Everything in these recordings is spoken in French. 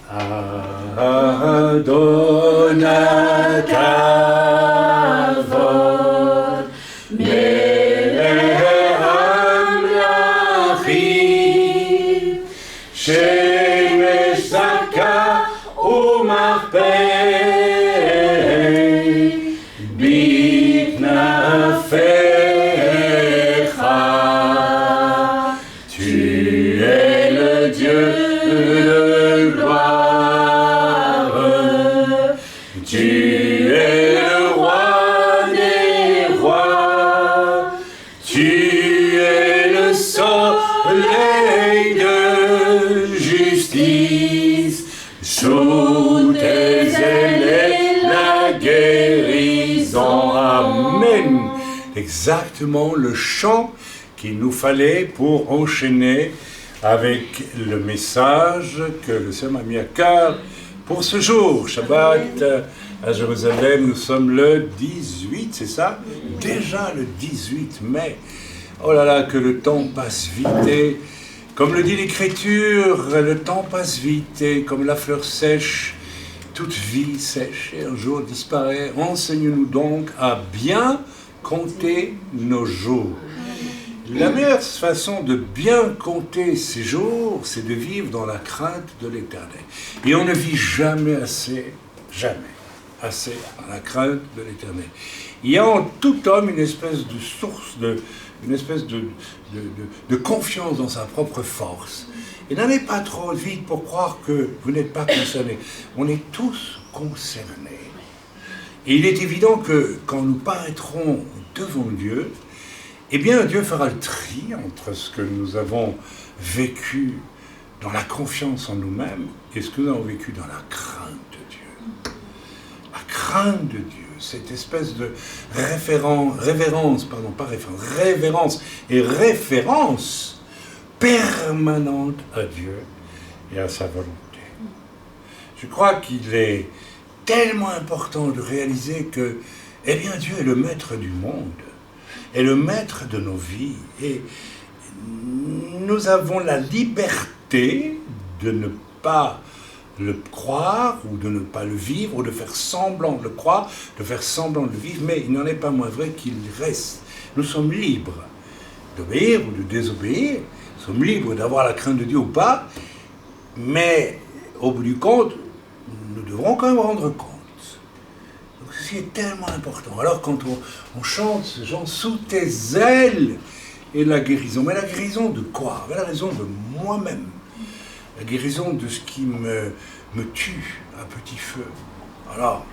Adonai Kavod Melech Amlachim Shemesh Zaka Umarpeh Biknafecha. Tu es le Dieu de gloire, tu es le roi des rois, tu es le soleil de justice, sous tes ailes est la guérison. Amen. Exactement le chant qu'il nous fallait pour enchaîner avec le message que le Seigneur m'a mis à cœur pour ce jour. Shabbat à Jérusalem, nous sommes le 18, c'est ça? Déjà le 18 mai. Oh là là, que le temps passe vite. Et comme le dit l'Écriture, le temps passe vite et comme la fleur sèche, toute vie sèche et un jour disparaît. Enseigne-nous donc à bien compter nos jours. La meilleure façon de bien compter ces jours, c'est de vivre dans la crainte de l'Éternel. Et on ne vit jamais assez dans la crainte de l'Éternel. Il y a en tout homme une espèce de source, une espèce de confiance dans sa propre force. Et n'allez pas trop vite pour croire que vous n'êtes pas concernés. On est tous concernés. Et il est évident que quand nous paraîtrons devant Dieu, eh bien, Dieu fera le tri entre ce que nous avons vécu dans la confiance en nous-mêmes et ce que nous avons vécu dans la crainte de Dieu. La crainte de Dieu, cette espèce de révérence et référence permanente à Dieu et à sa volonté. Je crois qu'il est tellement important de réaliser que, eh bien, Dieu est le maître du monde. Est le maître de nos vies et nous avons la liberté de ne pas le croire ou de ne pas le vivre ou de faire semblant de le croire, de faire semblant de le vivre, mais il n'en est pas moins vrai qu'il reste. Nous sommes libres d'obéir ou de désobéir, nous sommes libres d'avoir la crainte de Dieu ou pas, mais au bout du compte, nous devrons quand même rendre compte. Ceci est tellement important. Alors quand on chante ce genre sous tes ailes et la guérison, mais la guérison de quoi? La guérison de moi-même, la guérison de ce qui me tue à petit feu. Alors,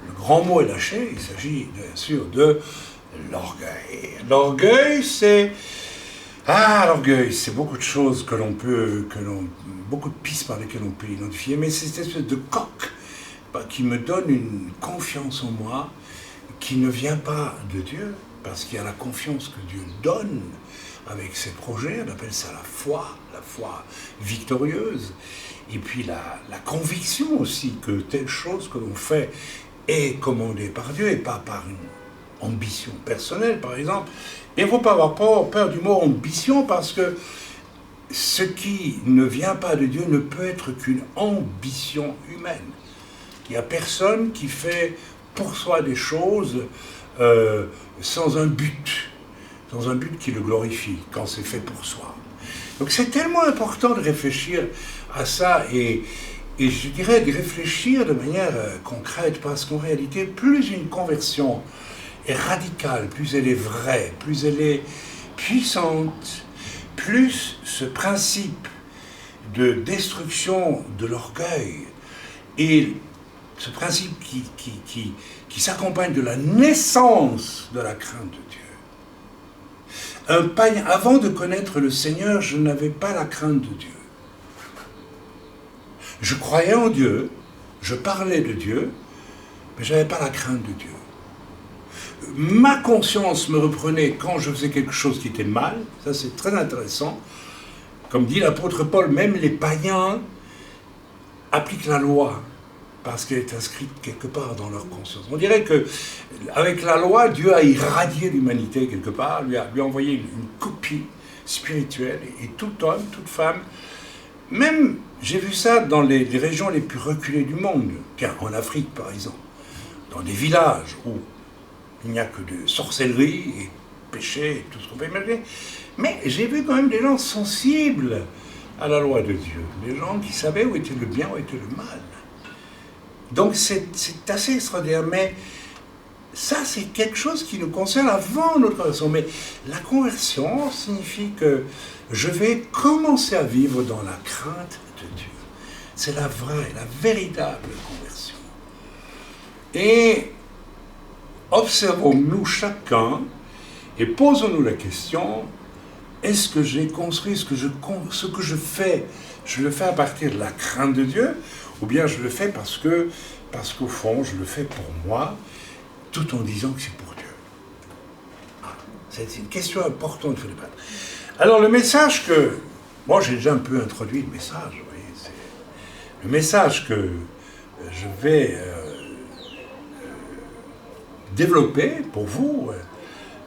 le grand mot est lâché, il s'agit bien sûr de l'orgueil. L'orgueil, c'est beaucoup de choses beaucoup de pistes par lesquelles on peut identifier, mais c'est cette espèce de coque qui me donne une confiance en moi qui ne vient pas de Dieu, parce qu'il y a la confiance que Dieu donne avec ses projets, on appelle ça la foi victorieuse, et puis la conviction aussi que telle chose que l'on fait est commandée par Dieu et pas par une ambition personnelle, par exemple. Et il ne faut pas avoir peur du mot ambition, parce que ce qui ne vient pas de Dieu ne peut être qu'une ambition humaine. Il n'y a personne qui fait pour soi des choses sans un but qui le glorifie, quand c'est fait pour soi. Donc c'est tellement important de réfléchir à ça, et je dirais de réfléchir de manière concrète, parce qu'en réalité, plus une conversion est radicale, plus elle est vraie, plus elle est puissante, plus ce principe de destruction de l'orgueil et ce principe qui s'accompagne de la naissance de la crainte de Dieu. Un païen, avant de connaître le Seigneur, je n'avais pas la crainte de Dieu. Je croyais en Dieu, je parlais de Dieu, mais je n'avais pas la crainte de Dieu. Ma conscience me reprenait quand je faisais quelque chose qui était mal, ça c'est très intéressant. Comme dit l'apôtre Paul, même les païens appliquent la loi, parce qu'elle est inscrite quelque part dans leur conscience. On dirait qu'avec la loi, Dieu a irradié l'humanité quelque part, lui a envoyé une copie spirituelle, et tout homme, toute femme, même, j'ai vu ça dans les régions les plus reculées du monde. Tiens, en Afrique, par exemple. Dans des villages où il n'y a que de sorcellerie et péché et tout ce qu'on peut imaginer. Mais j'ai vu quand même des gens sensibles à la loi de Dieu. Des gens qui savaient où était le bien, où était le mal. Donc c'est assez extraordinaire. Mais ça, c'est quelque chose qui nous concerne avant notre conversion. Mais la conversion signifie que je vais commencer à vivre dans la crainte de Dieu. C'est la vraie, la véritable conversion. Et observons-nous chacun et posons-nous la question, est-ce que j'ai construit ce que je fais, je le fais à partir de la crainte de Dieu, ou bien je le fais parce qu'au fond, je le fais pour moi, tout en disant que c'est pour Dieu. C'est une question importante, Philippe. Alors le message que... Bon, j'ai déjà un peu introduit le message, vous voyez, c'est le message que je vais développer pour vous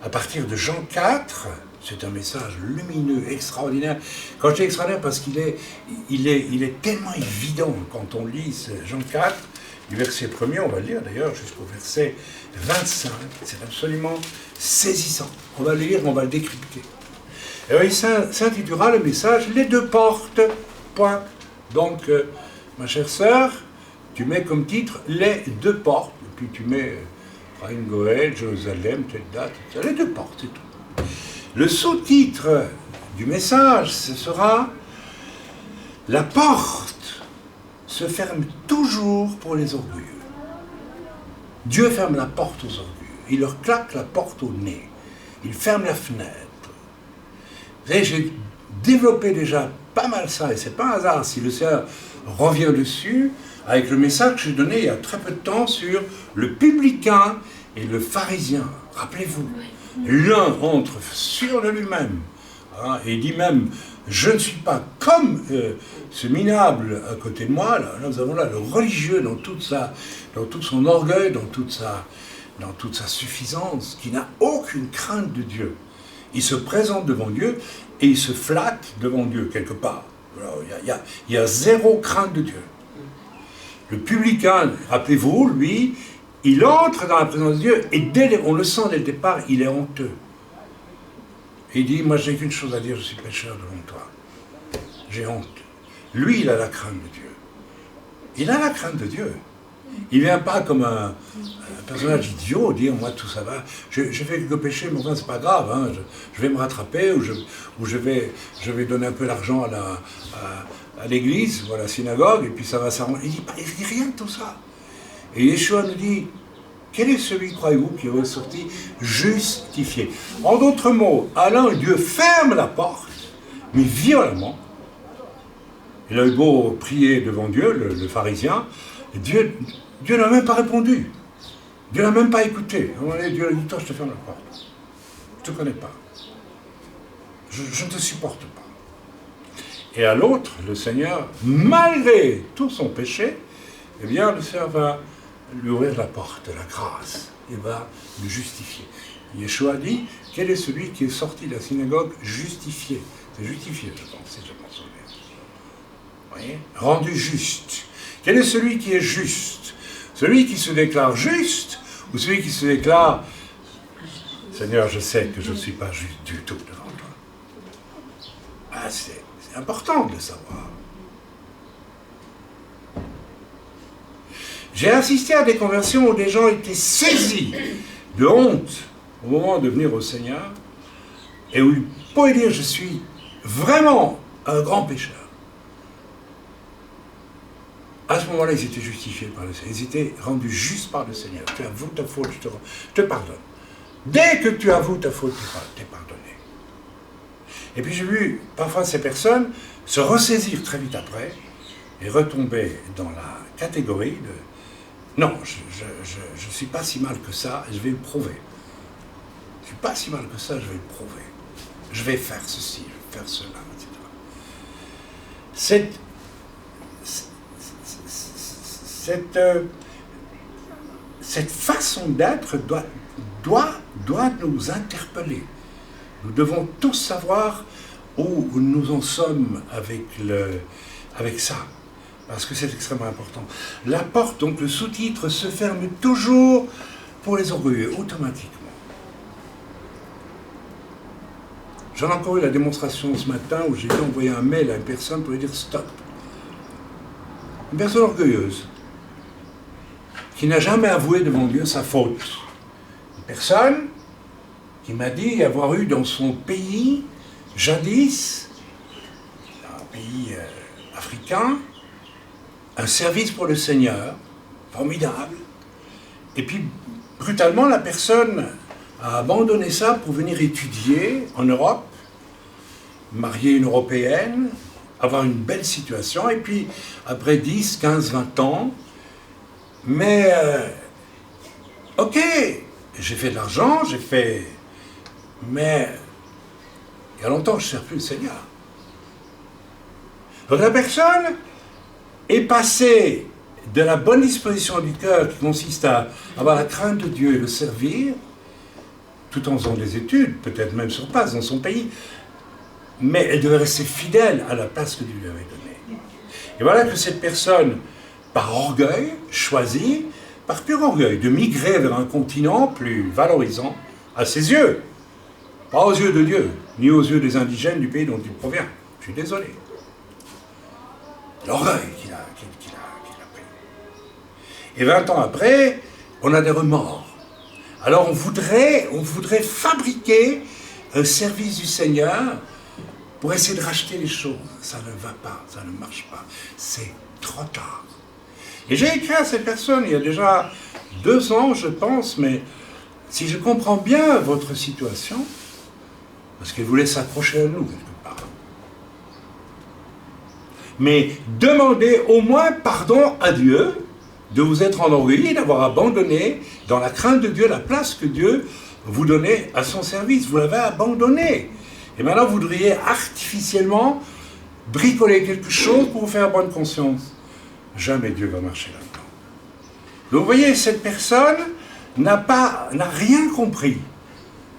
à partir de Jean 4. C'est un message lumineux, extraordinaire. Quand je dis extraordinaire, parce qu'il est tellement évident quand on lit Jean 4, du verset 1er, on va le lire d'ailleurs jusqu'au verset 25. C'est absolument saisissant. On va le lire, on va le décrypter. Alors il s'intitulera le message « Les deux portes ». Point. Donc, ma chère sœur, tu mets comme titre « Les deux portes ». Et puis tu mets Raïm Goël, Jérusalem, telle date, les deux portes, c'est tout. Le sous-titre du message, ce sera « La porte se ferme toujours pour les orgueilleux ». Dieu ferme la porte aux orgueilleux. Il leur claque la porte au nez. Il ferme la fenêtre. Vous savez, j'ai développé déjà pas mal ça, et c'est pas un hasard si le Seigneur revient dessus avec le message que j'ai donné il y a très peu de temps sur le publicain et le pharisien. Rappelez-vous, l'un entre sûr de lui-même, hein, et dit même « Je ne suis pas comme ce minable à côté de moi ». Là, nous avons là le religieux dans tout son orgueil, dans toute sa suffisance, qui n'a aucune crainte de Dieu. Il se présente devant Dieu et il se flatte devant Dieu, quelque part. Alors, il y a zéro crainte de Dieu. Le publicain, rappelez-vous, lui, il entre dans la présence de Dieu et on le sent dès le départ, il est honteux. Et il dit, moi je n'ai qu'une chose à dire, je suis pécheur devant toi. J'ai honte. Lui, il a la crainte de Dieu. Il a la crainte de Dieu. Il ne vient pas comme un personnage idiot, dire moi tout ça va, j'ai fait quelques péchés, mais enfin c'est pas grave, hein, je vais me rattraper, ou je vais donner un peu d'argent à l'église ou à la synagogue, et puis ça va s'arranger. Il dit rien de tout ça. Et Yeshua nous dit, quel est celui, croyez-vous, qui est ressorti justifié? En d'autres mots, à l'un, Dieu ferme la porte, mais violemment. Il a eu beau prier devant Dieu, le pharisien, Dieu n'a même pas répondu. Dieu n'a même pas écouté. Dieu a dit, toi, je te ferme la porte. Je ne te connais pas. Je ne te supporte pas. Et à l'autre, le Seigneur, malgré tout son péché, eh bien, le Seigneur va lui ouvrir la porte de la grâce et va le justifier. Yeshua dit, quel est celui qui est sorti de la synagogue justifié? C'est justifié, je pense, si je m'en souviens. Vous voyez? Rendu juste. Quel est celui qui est juste? Celui qui se déclare juste ou celui qui se déclare « Seigneur, je sais que je ne suis pas juste du tout devant toi. » Ah, c'est important de le savoir. J'ai assisté à des conversions où des gens étaient saisis de honte au moment de venir au Seigneur et où ils pouvaient dire « Je suis vraiment un grand pécheur ». À ce moment-là, ils étaient justifiés par le Seigneur. Ils étaient rendus justes par le Seigneur. Tu avoues ta faute, je te pardonne. Dès que tu avoues ta faute, tu es pardonné. Et puis j'ai vu parfois ces personnes se ressaisir très vite après et retomber dans la catégorie de « Non, je ne suis pas si mal que ça, et je vais le prouver. Je ne suis pas si mal que ça, je vais le prouver. Je vais faire ceci, je vais faire cela, etc. » Cette façon d'être doit nous interpeller. Nous devons tous savoir où nous en sommes avec avec ça, parce que c'est extrêmement important. La porte, donc le sous-titre, se ferme toujours pour les orgueilleux, automatiquement. J'en ai encore eu la démonstration ce matin où j'ai dû envoyer un mail à une personne pour lui dire stop. Une personne orgueilleuse, qui n'a jamais avoué devant Dieu sa faute. Une personne qui m'a dit avoir eu dans son pays, jadis, un pays africain, un service pour le Seigneur, formidable. Et puis, brutalement, la personne a abandonné ça pour venir étudier en Europe, marier une Européenne, avoir une belle situation, et puis, après 10, 15, 20 ans, mais, ok, j'ai fait de l'argent, mais, il y a longtemps que je ne sers plus le Seigneur. Donc la personne est passée de la bonne disposition du cœur qui consiste à avoir la crainte de Dieu et le servir, tout en faisant des études, peut-être même sur place dans son pays, mais elle devait rester fidèle à la place que Dieu lui avait donnée. Et voilà que cette personne, par orgueil, choisit, par pur orgueil, de migrer vers un continent plus valorisant à ses yeux, pas aux yeux de Dieu, ni aux yeux des indigènes du pays dont il provient. Je suis désolé. L'orgueil qu'il a pris. Et 20 ans après, on a des remords. Alors on voudrait fabriquer un service du Seigneur pour essayer de racheter les choses. Ça ne va pas, ça ne marche pas. C'est trop tard. Et j'ai écrit à cette personne il y a déjà 2 ans, je pense, mais si je comprends bien votre situation, parce qu'elle voulait s'accrocher à nous quelque part, mais demandez au moins pardon à Dieu de vous être enorgueilli, d'avoir abandonné dans la crainte de Dieu la place que Dieu vous donnait à son service. Vous l'avez abandonné. Et maintenant, vous voudriez artificiellement bricoler quelque chose pour vous faire bonne conscience. Jamais Dieu va marcher là-dedans. Donc vous voyez, cette personne n'a rien compris.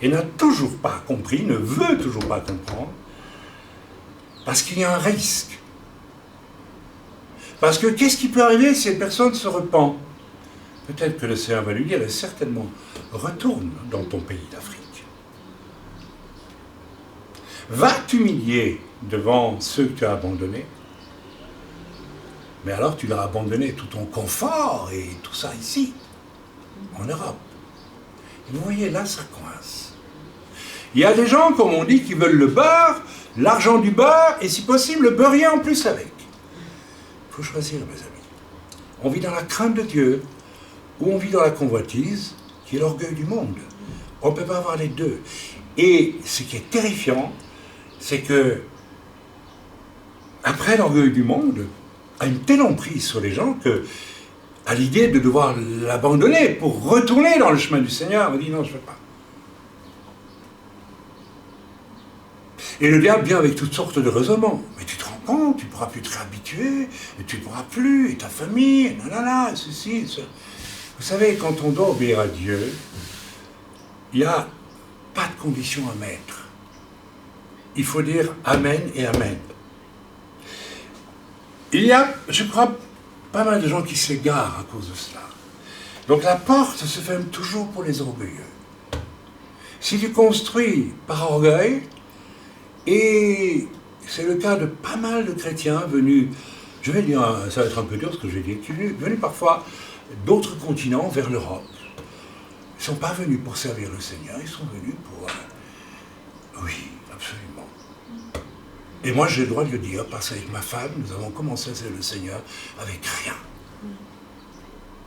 Et n'a toujours pas compris, ne veut toujours pas comprendre, parce qu'il y a un risque. Parce que qu'est-ce qui peut arriver si cette personne se repent? Peut-être que le Seigneur va lui dire, et certainement, retourne dans ton pays d'Afrique. Va t'humilier devant ceux que tu as abandonnés, mais alors tu leur as abandonné tout ton confort et tout ça ici, en Europe. Et vous voyez, là, ça coince. Il y a des gens, comme on dit, qui veulent le beurre, l'argent du beurre, et si possible, le beurrier en plus avec. Il faut choisir, mes amis. On vit dans la crainte de Dieu, ou on vit dans la convoitise, qui est l'orgueil du monde. On ne peut pas avoir les deux. Et ce qui est terrifiant, c'est que, après l'orgueil du monde, a une telle emprise sur les gens que, à l'idée de devoir l'abandonner pour retourner dans le chemin du Seigneur, on dit non, je ne veux pas. Et le diable vient avec toutes sortes de raisonnements. Mais tu te rends compte, tu ne pourras plus te réhabituer, et tu ne pourras plus, et ta famille, et nanana, et ceci, et cela. Vous savez, quand on doit obéir à Dieu, il n'y a pas de condition à mettre. Il faut dire Amen et Amen. Il y a, je crois, pas mal de gens qui s'égarent à cause de cela. Donc la porte se ferme toujours pour les orgueilleux. Si tu construis par orgueil, et c'est le cas de pas mal de chrétiens venus, je vais dire, ça va être un peu dur ce que je vais dire, venus parfois d'autres continents vers l'Europe. Ils ne sont pas venus pour servir le Seigneur, ils sont venus pour... oui, absolument. Et moi j'ai le droit de le dire, parce qu'avec ma femme, nous avons commencé à servir le Seigneur avec rien.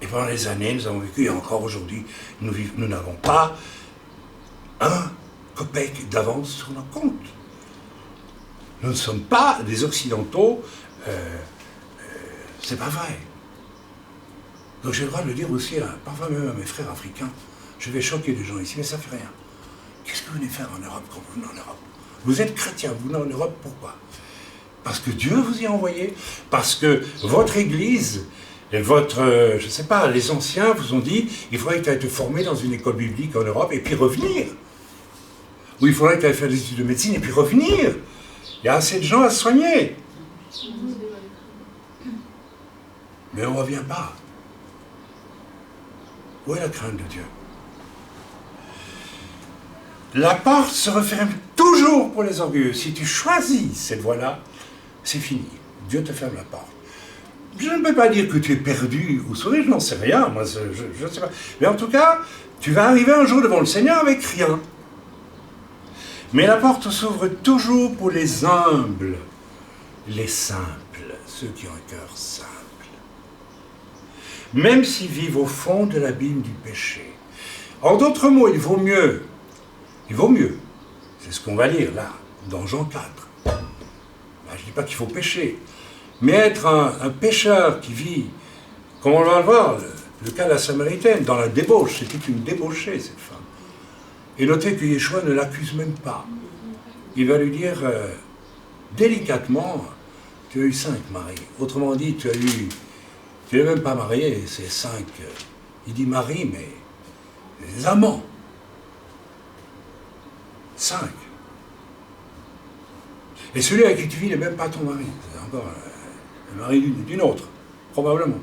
Et pendant les années, nous avons vécu, et encore aujourd'hui, nous n'avons pas un copec d'avance sur nos comptes. Nous ne sommes pas des Occidentaux, c'est pas vrai. Donc j'ai le droit de le dire aussi, parfois même à mes frères africains, je vais choquer des gens ici, mais ça ne fait rien. Qu'est-ce que vous venez faire en Europe quand vous venez en Europe? Vous êtes chrétien, vous venez en Europe, pourquoi? Parce que Dieu vous y a envoyé, parce que votre Église, et votre, je ne sais pas, les anciens vous ont dit, il faudrait que tu ailles te former dans une école biblique en Europe et puis revenir. Ou il faudrait que tu ailles faire des études de médecine et puis revenir. Il y a assez de gens à soigner. Mais on ne revient pas. Où est la crainte de Dieu? La porte se referme toujours pour les orgueilleux. Si tu choisis cette voie-là, c'est fini. Dieu te ferme la porte. Je ne peux pas dire que tu es perdu ou sauvé, je n'en sais rien, moi je ne sais pas. Mais en tout cas, tu vas arriver un jour devant le Seigneur avec rien. Mais la porte s'ouvre toujours pour les humbles, les simples, ceux qui ont un cœur simple. Même s'ils vivent au fond de l'abîme du péché. En d'autres mots, il vaut mieux, c'est ce qu'on va lire là, dans Jean 4. Ben, je ne dis pas qu'il faut pécher, mais être un pécheur qui vit, comme on va le voir, le cas de la Samaritaine, dans la débauche, c'était une débauchée cette femme. Et notez que Yeshua ne l'accuse même pas. Il va lui dire délicatement, tu as eu 5 maris. Autrement dit, tu n'es même pas marié, c'est 5. Il dit mari, mais les amants. 5. Et celui avec qui tu vis n'est même pas ton mari. C'est encore le mari d'une autre, probablement.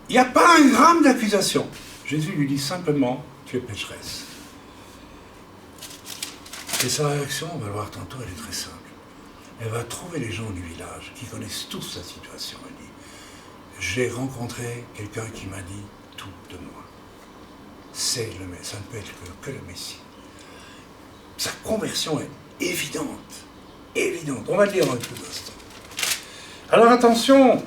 Il n'y a pas un gramme d'accusation. Jésus lui dit simplement, tu es pécheresse. Et sa réaction, on va le voir tantôt, elle est très simple. Elle va trouver les gens du village qui connaissent tous sa situation. Elle dit, j'ai rencontré quelqu'un qui m'a dit tout de moi. C'est le Messie, ça ne peut être que le Messie. Sa conversion est évidente. Évidente. On va le lire dans un peu d'instant. Alors attention,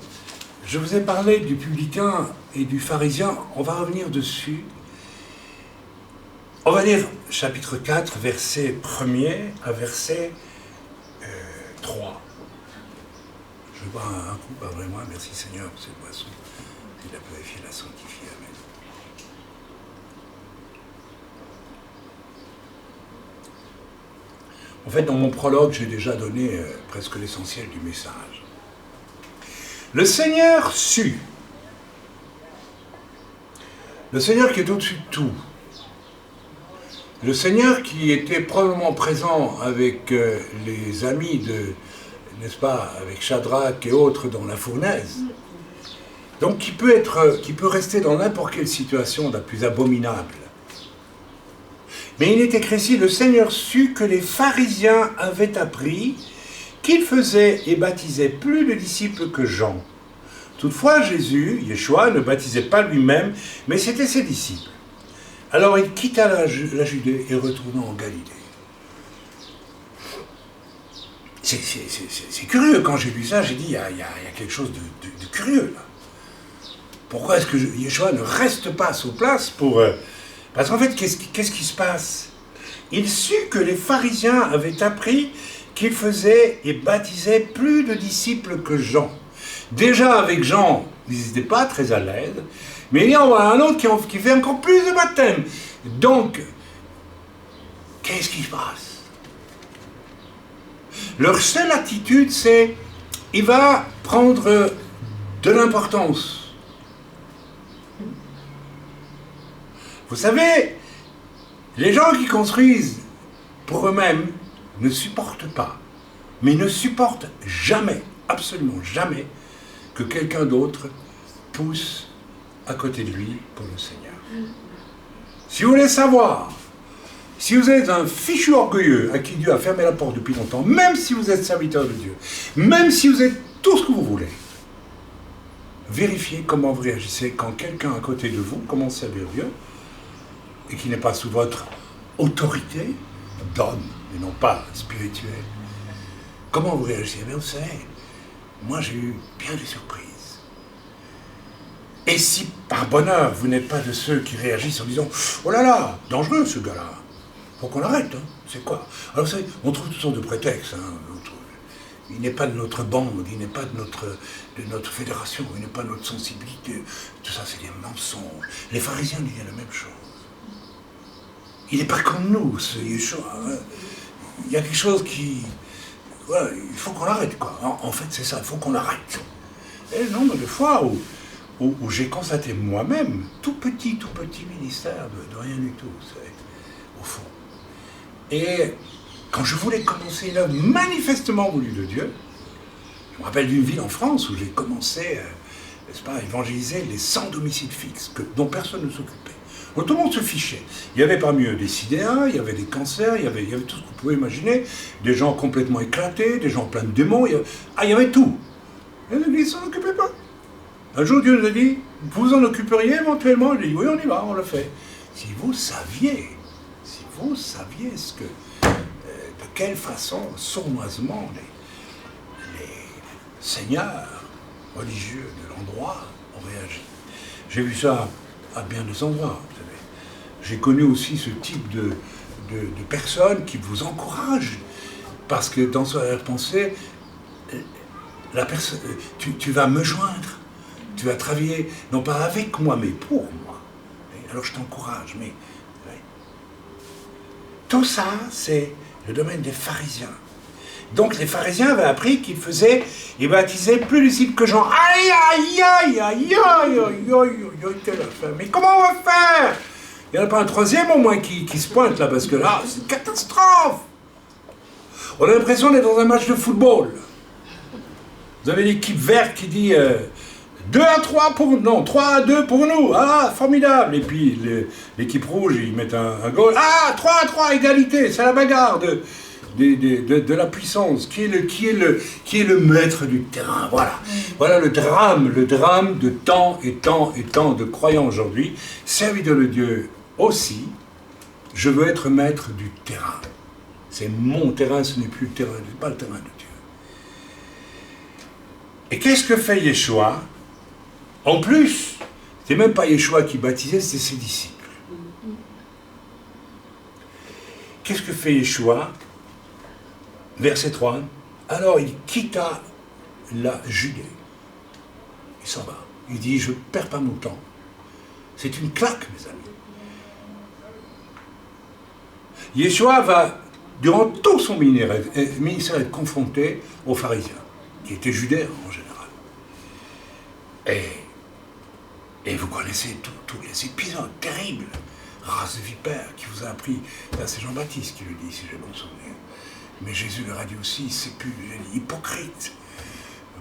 je vous ai parlé du publicain et du pharisien, on va revenir dessus. On va lire chapitre 4, verset 1er à verset 3. Je vais boire un coup, pas vraiment. Merci Seigneur pour cette boisson. Il a purifié, la sanctifié. Amen. En fait, dans mon prologue, j'ai déjà donné presque l'essentiel du message. Le Seigneur sut. Le Seigneur qui est au-dessus de tout. Le Seigneur qui était probablement présent avec les amis de, n'est-ce pas, avec Shadrach et autres dans la fournaise. Donc qui peut rester dans n'importe quelle situation la plus abominable. Mais il est écrit ici, le Seigneur sut que les pharisiens avaient appris qu'il faisait et baptisait plus de disciples que Jean. Toutefois, Jésus, Yeshua, ne baptisait pas lui-même, mais c'était ses disciples. Alors il quitta la Judée et retourna en Galilée. C'est curieux, quand j'ai lu ça, j'ai dit, il y a quelque chose de curieux là. Pourquoi est-ce que Yeshua ne reste pas sur place pour... Parce qu'en fait, qu'est-ce qui se passe? Il sut que les pharisiens avaient appris qu'il faisait et baptisait plus de disciples que Jean. Déjà avec Jean, ils n'étaient pas très à l'aise, mais il y en a un autre qui fait encore plus de baptêmes. Donc, qu'est-ce qui se passe? Leur seule attitude, c'est il va prendre de l'importance. Vous savez, les gens qui construisent pour eux-mêmes ne supportent pas, mais ne supportent jamais, absolument jamais, que quelqu'un d'autre pousse à côté de lui pour le Seigneur. Si vous voulez savoir, si vous êtes un fichu orgueilleux à qui Dieu a fermé la porte depuis longtemps, même si vous êtes serviteur de Dieu, même si vous êtes tout ce que vous voulez, vérifiez comment vous réagissez quand quelqu'un à côté de vous commence à servir Dieu et qui n'est pas sous votre autorité, d'homme, et non pas spirituelle. Comment vous réagissez? Mais vous savez, moi j'ai eu bien des surprises. Et si par bonheur vous n'êtes pas de ceux qui réagissent en disant « Oh là là, dangereux ce gars-là, faut qu'on l'arrête, hein. C'est quoi ?» Alors vous savez, on trouve toutes sortes de prétextes. Hein. Il n'est pas de notre bande, il n'est pas de notre fédération, il n'est pas de notre sensibilité. Tout ça, c'est des mensonges. Les pharisiens disaient la même chose. Il n'est pas comme nous, ce Yeshua. Hein. Il y a quelque chose qui... Voilà, il faut qu'on l'arrête, quoi. En fait, c'est ça, il faut qu'on l'arrête. Et le nombre de fois où j'ai constaté moi-même, tout petit ministère de rien du tout, vous savez, au fond. Et quand je voulais commencer une œuvre manifestement voulue de Dieu, je me rappelle d'une ville en France où j'ai commencé n'est-ce pas, à évangéliser les sans domicile fixe, dont personne ne s'occupait. Donc tout le monde se fichait. Il y avait parmi eux des sidéens, il y avait des cancers, il y avait tout ce que vous pouvez imaginer, des gens complètement éclatés, des gens pleins de démons, il y avait tout. Et l'Église ne s'en occupait pas. Un jour, Dieu nous a dit, vous vous en occuperiez éventuellement? Il a dit, oui, on y va, on le fait. Si vous saviez ce que, de quelle façon, sournoisement, les seigneurs religieux de l'endroit ont réagi. J'ai vu ça à bien des endroits, vous savez. J'ai connu aussi ce type de personnes qui vous encouragent, parce que dans sa pensée, la personne, tu vas me joindre, tu vas travailler, non pas avec moi, mais pour moi. Alors je t'encourage, mais... Tout ça, c'est le domaine des pharisiens. Donc les pharisiens avaient appris qu'ils baptisaient plus disciples que Jean. Aïe, aïe, aïe, aïe, aïe, aïe, aïe, quelle affaire. Mais comment on va faire? Il n'y en a pas un troisième au moins qui se pointe là, parce que là, c'est une catastrophe. On a l'impression d'être dans un match de football. Vous avez l'équipe verte qui dit 2-3 pour nous, non, 3-2 pour nous, ah, formidable. Et puis l'équipe rouge, ils mettent un goal, ah, 3-3, égalité, c'est la bagarre de la puissance, qui est le maître du terrain, voilà. Voilà le drame de tant et tant et tant de croyants aujourd'hui, serviteurs de Dieu aussi, je veux être maître du terrain. C'est mon terrain, ce n'est plus le terrain, pas le terrain de Dieu. Et qu'est-ce que fait Yeshua? En plus, c'est même pas Yeshua qui baptisait, c'est ses disciples. Qu'est-ce que fait Yeshua? Verset 3. Alors il quitta la Judée. Il s'en va. Il dit, je ne perds pas mon temps. C'est une claque, mes amis. Yeshua va, durant tout son ministère, être confronté aux pharisiens, qui étaient judains en général. Et vous connaissez tous les épisodes terribles. Race de vipère qui vous a appris, là c'est Jean-Baptiste qui le dit, si j'ai bon souvenir. Mais Jésus leur a dit aussi, c'est plus hypocrite.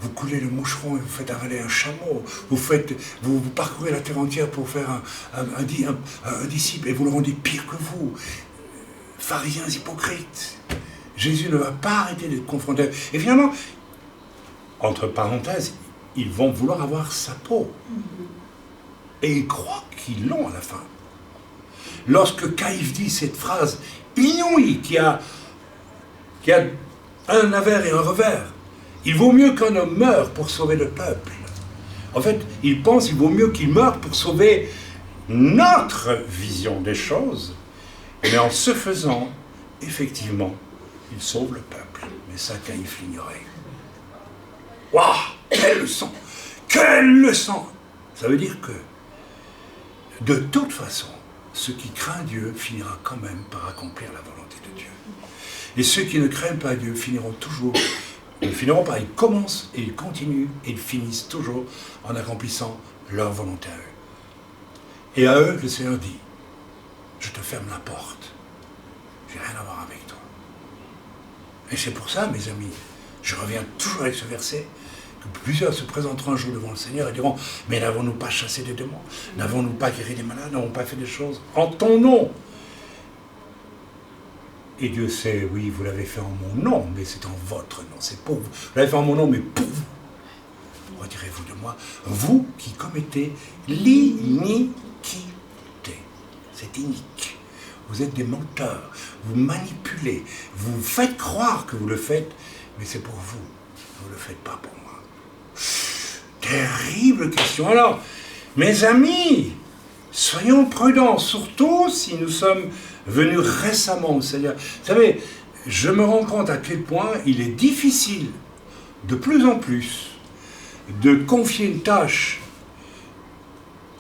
Vous coulez le moucheron et vous faites avaler un chameau. Vous parcourez la terre entière pour faire un disciple et vous le rendez pire que vous. Pharisiens hypocrites. Jésus ne va pas arrêter d'être confronté. Et finalement, entre parenthèses, ils vont vouloir avoir sa peau. Et ils croient qu'ils l'ont à la fin. Lorsque Caïphe dit cette phrase inouïe qui a un avers et un revers, il vaut mieux qu'un homme meure pour sauver le peuple. En fait, il pense qu'il vaut mieux qu'il meure pour sauver notre vision des choses, mais en ce faisant, effectivement, il sauve le peuple. Mais ça, Caïphe l'ignorait. Waouh! Quelle leçon! Quelle leçon! Ça veut dire que, de toute façon, ce qui craint Dieu finira quand même par accomplir la volonté de Dieu. Et ceux qui ne craignent pas Dieu finiront par, ils commencent et ils continuent et ils finissent toujours en accomplissant leur volonté à eux. Et à eux, le Seigneur dit, je te ferme la porte, j'ai rien à voir avec toi. Et c'est pour ça, mes amis, je reviens toujours avec ce verset, que plusieurs se présenteront un jour devant le Seigneur et diront, mais n'avons-nous pas chassé des démons? N'avons-nous pas guéri des malades? N'avons-nous pas fait des choses en ton nom? Et Dieu sait, oui, vous l'avez fait en mon nom, mais c'est en votre nom, c'est pour vous. Vous l'avez fait en mon nom, mais pour vous. Retirez-vous de moi, vous qui commettez l'iniquité. C'est inique. Vous êtes des menteurs, vous manipulez, vous faites croire que vous le faites, mais c'est pour vous. Vous ne le faites pas pour moi. Terrible question. Alors, mes amis, soyons prudents, surtout si nous sommes venus récemment au Seigneur. Vous savez, je me rends compte à quel point il est difficile, de plus en plus, de confier une tâche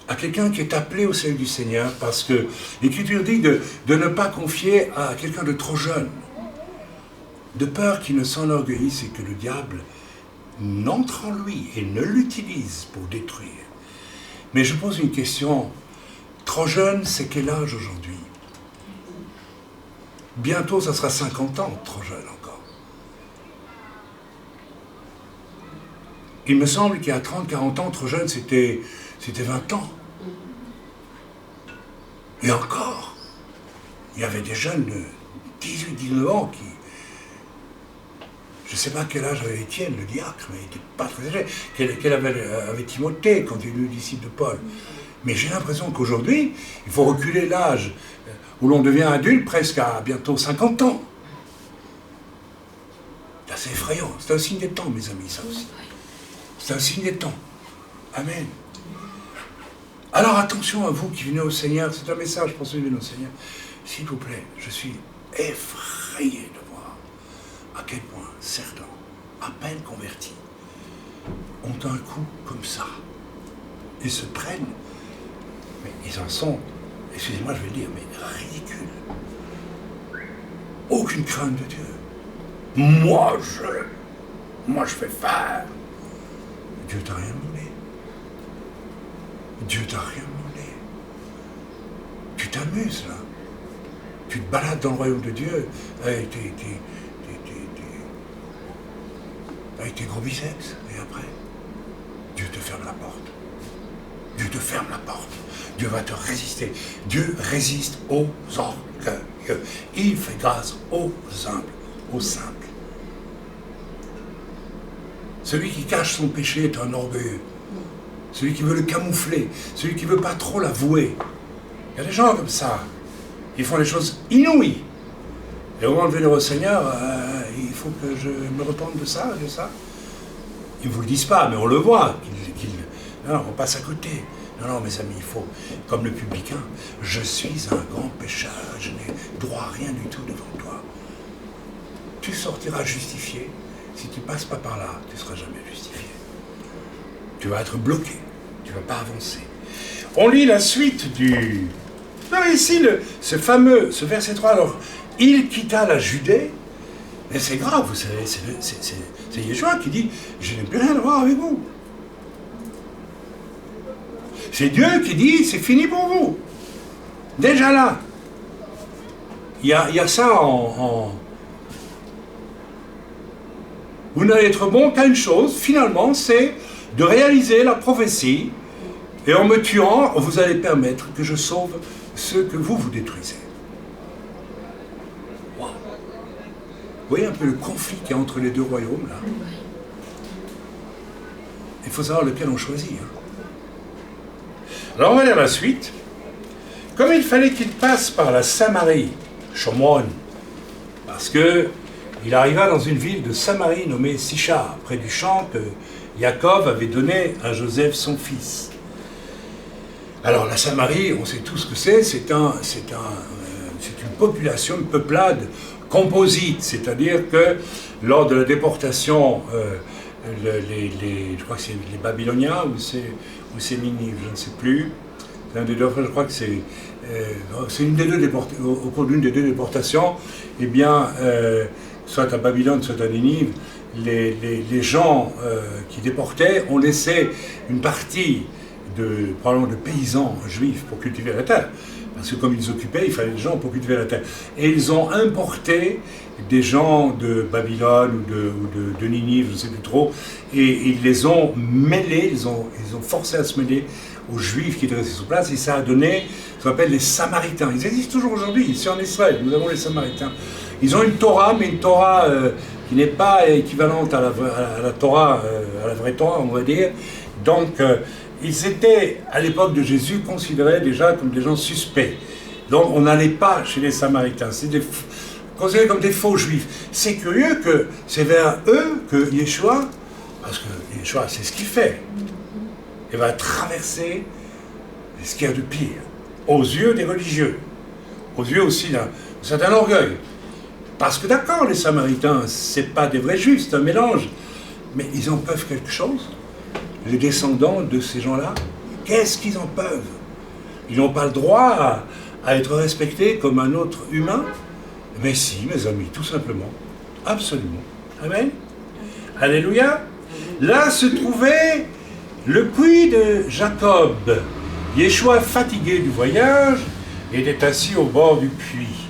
à quelqu'un qui est appelé au salut du Seigneur, parce que l'Écriture dit de ne pas confier à quelqu'un de trop jeune, de peur qu'il ne s'enorgueillisse et que le diable n'entre en lui et ne l'utilise pour détruire. Mais je pose une question, trop jeune, c'est quel âge aujourd'hui? Bientôt, ça sera 50 ans, trop jeune encore. Il me semble qu'il y a 30, 40 ans, trop jeune, c'était 20 ans. Et encore, il y avait des jeunes de 18, 19 ans qui... Je ne sais pas quel âge avait Étienne, le diacre, mais il n'était pas très âgé. Quel avait Timothée quand il est devenu disciple de Paul. Mais j'ai l'impression qu'aujourd'hui, il faut reculer l'âge où l'on devient adulte presque à bientôt 50 ans. C'est assez effrayant. C'est un signe des temps, mes amis, ça aussi. C'est un signe des temps. Amen. Alors attention à vous qui venez au Seigneur. C'est un message pour ceux qui viennent au Seigneur. S'il vous plaît, je suis effrayé de voir à quel point certains, à peine convertis, ont un coup comme ça. Et se prennent, mais ils en sont, excusez-moi je vais le dire, mais ridicules. Aucune crainte de Dieu. Moi je vais faire. Dieu t'a rien demandé. Dieu t'a rien demandé. Tu t'amuses là. Tu te balades dans le royaume de Dieu avec tes gros biceps. Et après, Dieu te ferme la porte. Dieu te ferme la porte. Dieu va te résister. Dieu résiste aux orgueilleux. Il fait grâce aux humbles, aux simples. Celui qui cache son péché est un orgueilleux. Celui qui veut le camoufler, celui qui ne veut pas trop l'avouer. Il y a des gens comme ça. Ils font des choses inouïes. Et au moment de venir au Seigneur, il faut que je me repente de ça, de ça. Ils ne vous le disent pas, mais on le voit. Non, on passe à côté. Non, mes amis, il faut, comme le publicain, je suis un grand pécheur, je n'ai droit à rien du tout devant toi. Tu sortiras justifié. Si tu ne passes pas par là, tu ne seras jamais justifié. Tu vas être bloqué. Tu ne vas pas avancer. On lit la suite du... Non, ici, ce verset 3, alors, il quitta la Judée, mais c'est grave, vous savez, c'est Yeshua qui dit, je n'ai plus rien à voir avec vous. C'est Dieu qui dit, c'est fini pour vous. Déjà là, il y a ça en... Vous n'allez être bon qu'à une chose, finalement, c'est de réaliser la prophétie, et en me tuant, vous allez permettre que je sauve ceux que vous détruisez. Wow. Vous voyez un peu le conflit qu'il y a entre les deux royaumes, là. Il faut savoir lequel on choisit. Hein. Alors on va lire la suite. Comme il fallait qu'il passe par la Samarie, Shomron, parce que il arriva dans une ville de Samarie nommée Sichar, près du champ que Jacob avait donné à Joseph son fils. Alors la Samarie, on sait tous ce que c'est une population, une peuplade composite, c'est-à-dire que lors de la déportation, je crois que c'est les Babyloniens ou c'est Ninive, je ne sais plus, c'est un des deux, je crois que c'est une des deux au cours d'une des deux déportations, eh bien, soit à Babylone, soit à Ninive, les gens qui déportaient ont laissé une partie probablement de paysans juifs pour cultiver la terre. Parce que comme ils occupaient, il fallait des gens pour cultiver la terre. Et ils ont importé des gens de Babylone ou de Ninive, je ne sais plus trop, et ils les ont mêlés, ils ont forcé à se mêler aux Juifs qui étaient restés sur place, et ça a donné ce qu'on appelle les Samaritains. Ils existent toujours aujourd'hui, ici en Israël, nous avons les Samaritains. Ils ont une Torah, mais une Torah qui n'est pas équivalente à la Torah, à la vraie Torah, on va dire. Donc, ils étaient, à l'époque de Jésus, considérés déjà comme des gens suspects. Donc on n'allait pas chez les Samaritains. C'est considérés comme des faux juifs. C'est curieux que c'est vers eux que Yeshua, parce que Yeshua c'est ce qu'il fait, il va traverser ce qu'il y a de pire, aux yeux des religieux, aux yeux aussi d'un certain orgueil. Parce que d'accord, les Samaritains, c'est pas des vrais juifs, c'est un mélange, mais ils en peuvent quelque chose. Les descendants de ces gens-là, qu'est-ce qu'ils en peuvent? Ils n'ont pas le droit à être respectés comme un autre humain? Mais si, mes amis, tout simplement. Absolument. Amen. Alléluia. Là se trouvait le puits de Jacob. Yeshua, fatigué du voyage, était assis au bord du puits.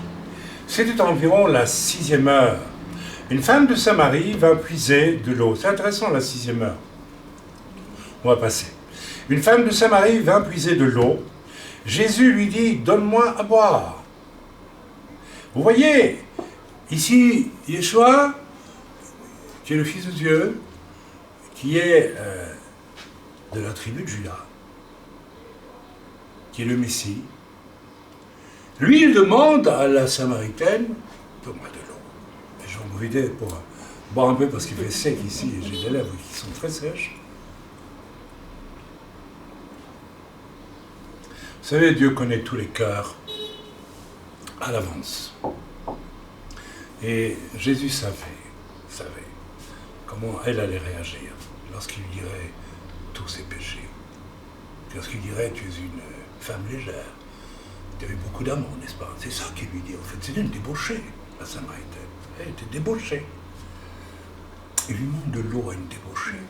C'était environ la 6e heure. Une femme de Samarie vint puiser de l'eau. C'est intéressant, la 6e heure. On va passer. Une femme de Samarie vint puiser de l'eau. Jésus lui dit, donne-moi à boire. Vous voyez, ici, Yeshua, qui est le Fils de Dieu, qui est de la tribu de Juda, qui est le Messie, lui, il demande à la Samaritaine, donne-moi de l'eau. Et je vais vous vider pour boire un peu parce qu'il fait sec ici et j'ai des lèvres qui sont très sèches. Vous savez, Dieu connaît tous les cœurs à l'avance. Et Jésus savait comment elle allait réagir lorsqu'il lui dirait tous ses péchés. Lorsqu'il dirait, tu es une femme légère. Tu avais beaucoup d'amour, n'est-ce pas? C'est ça qu'il lui dit. En fait, c'était une débauchée, la Samaritaine. Elle était débauchée. Il lui manque de l'eau à une débauchée.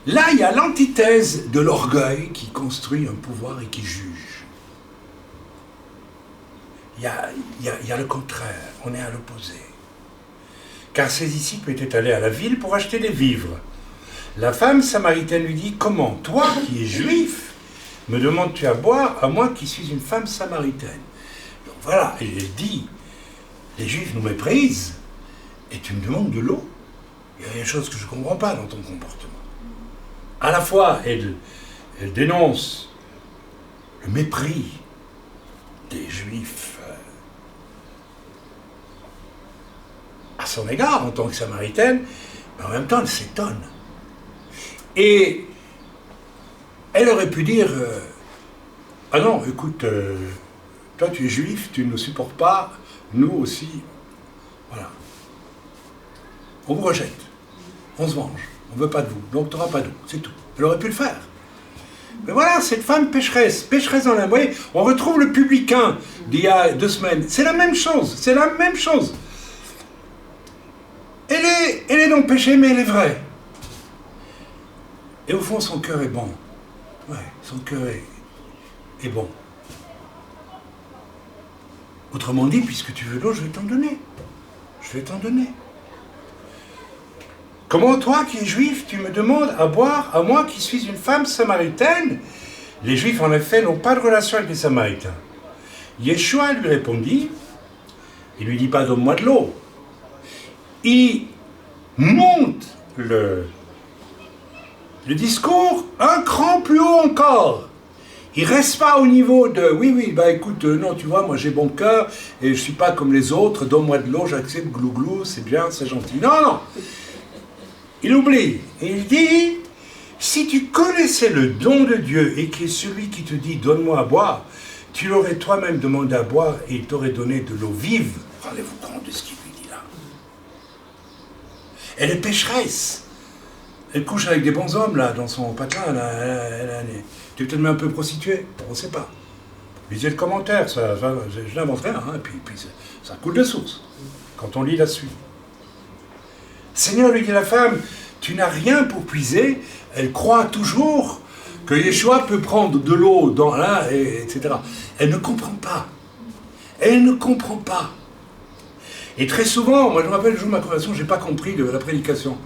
Là, il y a l'antithèse de l'orgueil qui construit un pouvoir et qui juge. Il y a le contraire, on est à l'opposé. Car ces disciples étaient allés à la ville pour acheter des vivres. La femme samaritaine lui dit, comment, toi qui es juif, me demandes-tu à boire, à moi qui suis une femme samaritaine? Donc voilà, et elle dit, les Juifs nous méprisent, et tu me demandes de l'eau? Il y a des choses que je ne comprends pas dans ton comportement. À la fois, elle dénonce le mépris des Juifs à son égard en tant que samaritaine, mais en même temps, elle s'étonne. Et elle aurait pu dire, ah non, écoute, toi tu es juif, tu ne nous supportes pas, nous aussi, voilà. On vous rejette, on se venge, on ne veut pas de vous, donc tu n'auras pas d'eau, c'est tout. Elle aurait pu le faire. Mais voilà, cette femme pécheresse dans la... Vous voyez, on retrouve le publicain d'il y a 2 semaines, c'est la même chose, c'est la même chose. Elle est dans le péché, mais elle est vraie. Et au fond, son cœur est bon. Ouais, son cœur est bon. Autrement dit, puisque tu veux l'eau, je vais t'en donner. Je vais t'en donner. Comment toi qui es juif, tu me demandes à boire, à moi qui suis une femme samaritaine? Les Juifs, en effet, n'ont pas de relation avec les Samaritains. Yeshua lui répondit, il lui dit pas donne-moi de l'eau. Il monte le discours un cran plus haut encore. Il reste pas au niveau de oui, bah écoute, non, tu vois, moi j'ai bon cœur et je suis pas comme les autres, donne-moi de l'eau, j'accepte, glou-glou, c'est bien, c'est gentil. Non. Il oublie. Et il dit, si tu connaissais le don de Dieu et qui est celui qui te dit donne-moi à boire, tu l'aurais toi-même demandé à boire et il t'aurait donné de l'eau vive. Rendez-vous compte de ce qu'il lui dit là. Elle est pécheresse. Elle couche avec des bons hommes, là, dans son patelin. Tu es peut-être même un peu prostituée, on ne sait pas. Lisez le commentaire, je n'invente rien, hein, et puis ça coule de source, quand on lit la suite. Seigneur, lui dit la femme, tu n'as rien pour puiser. Elle croit toujours que Yeshua peut prendre de l'eau dans là, etc. Elle ne comprend pas. Elle ne comprend pas. Et très souvent, moi je me rappelle le jour de ma conversion, je n'ai pas compris de la prédication.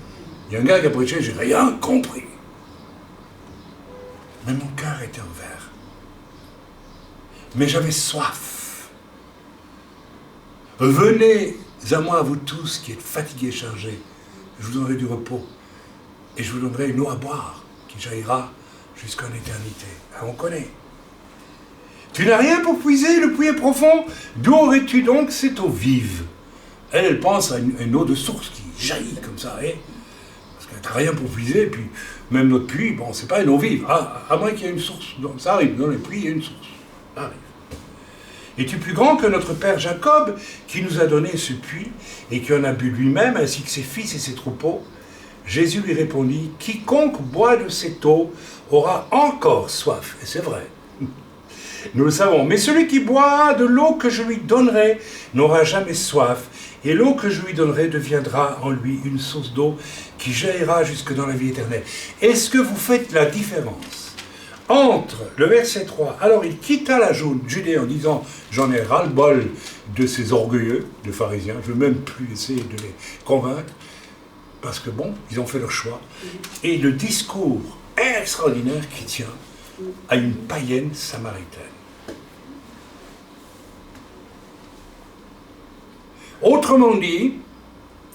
Il y a un gars qui a prêché, j'ai rien compris. Mais mon cœur était ouvert. Mais j'avais soif. Venez à moi, vous tous qui êtes fatigués et chargés. Je vous donnerai du repos. Et je vous donnerai une eau à boire qui jaillira jusqu'en éternité. Ah, on connaît. Tu n'as rien pour puiser, le puits est profond. D'où aurais-tu donc cette eau vive? Elle pense à une eau de source qui jaillit comme ça. Parce que tu n'as rien pour puiser, et puis même notre puits, bon, c'est pas une eau vive. Ah, à moins qu'il y ait une source. Donc, ça arrive, dans les puits, il y a une source. Ça arrive. Es-tu plus grand que notre père Jacob, qui nous a donné ce puits, et qui en a bu lui-même, ainsi que ses fils et ses troupeaux? Jésus lui répondit, quiconque boit de cette eau aura encore soif. Et c'est vrai. Nous le savons. Mais celui qui boit de l'eau que je lui donnerai n'aura jamais soif. Et l'eau que je lui donnerai deviendra en lui une source d'eau qui jaillira jusque dans la vie éternelle. Est-ce que vous faites la différence entre le verset 3, alors il quitta la Judée en disant « J'en ai ras-le-bol de ces orgueilleux, de pharisiens, je ne veux même plus essayer de les convaincre. » parce que bon, ils ont fait leur choix. Et le discours extraordinaire qui tient à une païenne samaritaine. Autrement dit,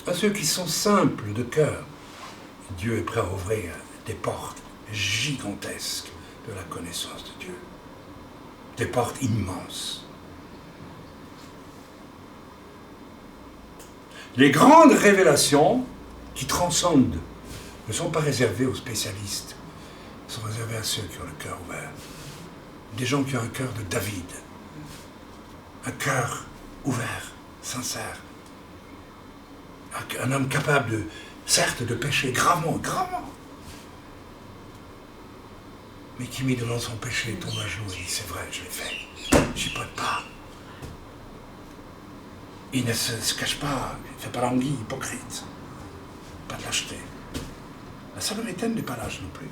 à ceux qui sont simples de cœur, Dieu est prêt à ouvrir des portes gigantesques de la connaissance de Dieu. Des portes immenses. Les grandes révélations qui transcendent ne sont pas réservées aux spécialistes, sont réservées à ceux qui ont le cœur ouvert. Des gens qui ont un cœur de David. Un cœur ouvert, sincère. Un homme capable, certes, de pécher gravement, mais qui mit devant son péché, tombe à genoux et dit, c'est vrai, je l'ai fait. Je n'y pote pas. Il ne se cache pas, il ne fait pas l'anguille hypocrite. Pas de lâcheté. La Samaritaine n'est pas lâche non plus.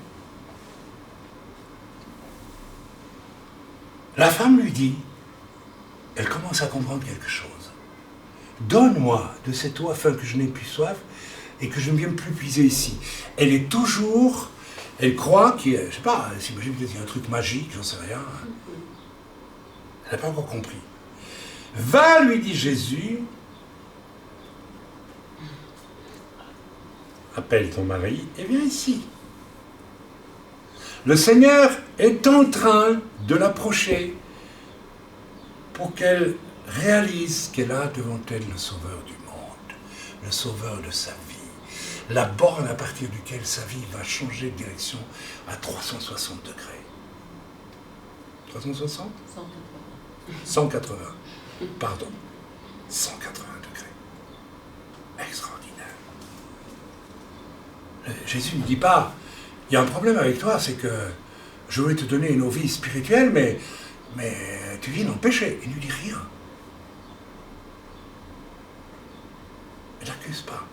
La femme lui dit, elle commence à comprendre quelque chose. Donne-moi de cette eau afin que je n'ai plus soif et que je ne vienne plus puiser ici. Elle est toujours, elle croit qu'il y a, je ne sais pas, elle s'imagine peut-être qu'il y a un truc magique, j'en sais rien. Elle n'a pas encore compris. Va, lui dit Jésus, appelle ton mari et viens ici. Le Seigneur est en train de l'approcher pour qu'elle réalise qu'elle a devant elle le Sauveur du monde, le Sauveur de sa vie, la borne à partir duquel sa vie va changer de direction à 360 degrés. 360 180. Pardon. 180 degrés. Extraordinaire. Jésus ne dit pas, il y a un problème avec toi, c'est que je voulais te donner une vie spirituelle, mais tu vis dans le péché. Il ne lui dit rien. Il n'accuse pas.